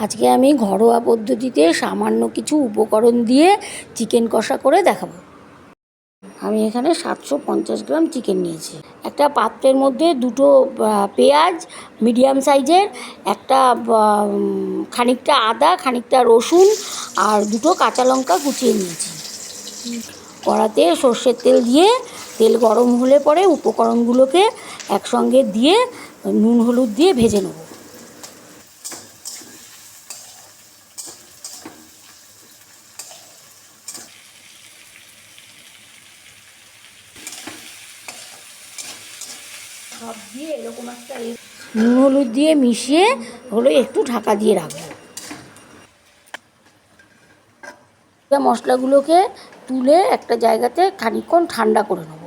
আজকে আমি ঘরোয়া পদ্ধতিতে সামান্য কিছু উপকরণ দিয়ে চিকেন কষা করে দেখাবো। আমি এখানে 750 গ্রাম চিকেন নিয়েছি। একটা পাত্রের মধ্যে দুটো পেঁয়াজ মিডিয়াম সাইজের, একটা খানিকটা আদা, খানিকটা রসুন আর দুটো কাঁচা লঙ্কা কুচিয়ে নিয়েছি। কড়াতে সর্ষের তেল দিয়ে তেল গরম হলে পরে উপকরণগুলোকে একসঙ্গে দিয়ে নুন হলুদ দিয়ে ভেজে নেব। সব দিয়ে এরকম একটা নুন হলুদ দিয়ে মিশিয়ে হলো একটু ঢাকা দিয়ে রাখবো। মশলাগুলোকে তুলে একটা জায়গাতে খানিকক্ষণ ঠান্ডা করে নেব।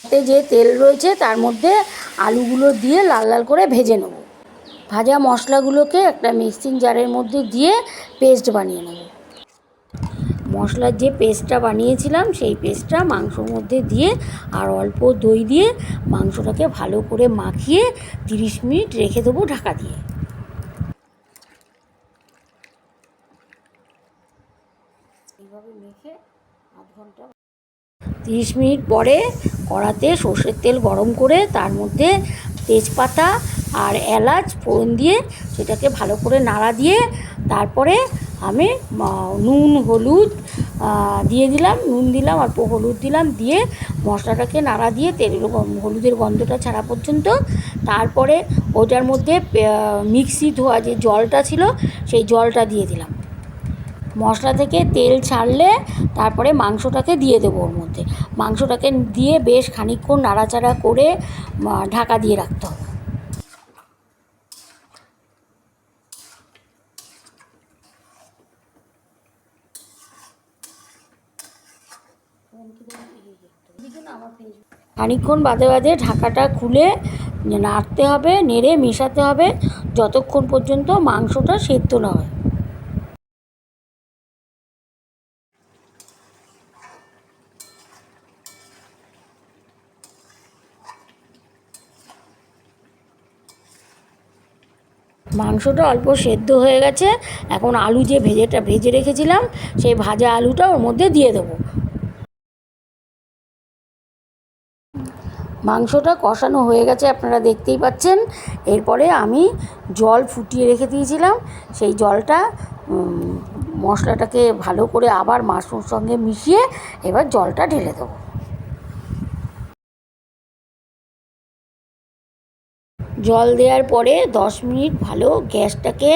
এতে যে তেল রয়েছে তার মধ্যে আলুগুলো দিয়ে লাল লাল করে ভেজে নেব। ভাজা মশলাগুলোকে একটা মিক্সিং জারের মধ্যে দিয়ে পেস্ট বানিয়ে নেব। মশলার যে পেস্টটা বানিয়েছিলাম সেই পেস্টটা মাংসর মধ্যে দিয়ে আর অল্প দই দিয়ে মাংসটাকে ভালো করে মাখিয়ে 30 মিনিট রেখে দেবো ঢাকা দিয়ে। এইভাবে মেখে আধ ঘন্টা 30 মিনিট পরে কড়াতে সর্ষের তেল গরম করে তার মধ্যে তেজপাতা আর এলাচ ফোড়ন দিয়ে সেটাকে ভালো করে নাড়া দিয়ে তারপরে আমি নুন হলুদ দিয়ে দিলাম, নুন দিলাম অল্প হলুদ দিলাম, দিয়ে মশলাটাকে নাড়া দিয়ে তেলের হলুদের গন্ধটা ছাড়া পর্যন্ত। তারপরে ওটার মধ্যে মিক্সি ধোয়া যে জলটা ছিল সেই জলটা দিয়ে দিলাম। মশলা থেকে তেল ছাড়লে তারপরে মাংসটাকে দিয়ে দেবো ওর মধ্যে। মাংসটাকে দিয়ে বেশ খানিকক্ষণ নাড়াচাড়া করে ঢাকা দিয়ে রাখতে হবে। খানিকক্ষণ বাদে বাদে ঢাকাটা খুলে নাড়তে হবে, নেড়ে মেশাতে হবে যতক্ষণ পর্যন্ত মাংসটা সেদ্ধ না হয়। মাংসটা অল্প সেদ্ধ হয়ে গেছে। এখন আলু যে ভেজে রেখেছিলাম সেই ভাজা আলুটা ওর মধ্যে দিয়ে দেবো। মাংসটা কষানো হয়ে গেছে, আপনারা দেখতেই পাচ্ছেন। এরপরে আমি জল ফুটিয়ে রেখে দিয়েছিলাম, সেই জলটা মশলাটাকে ভালো করে আবার মাংসর সঙ্গে মিশিয়ে এবার জলটা ঢেলে দেবো। জল দেওয়ার পরে 10 মিনিট ভালো গ্যাসটাকে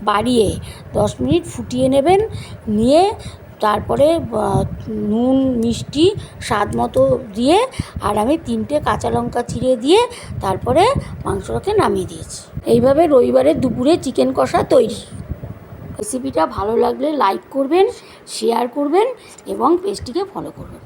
বাড়িয়ে 10 মিনিট ফুটিয়ে নেবেন। নিয়ে তারপরে নুন মিষ্টি স্বাদ মতো দিয়ে আর আমি 3টে কাঁচা লঙ্কা চিড়ে দিয়ে তারপরে মাংসটাকে নামিয়ে দিয়েছি। এইভাবে রবিবারের দুপুরে চিকেন কষা তৈরি। রেসিপিটা ভালো লাগলে লাইক করবেন, শেয়ার করবেন এবং পেজটিকে ফলো করবেন।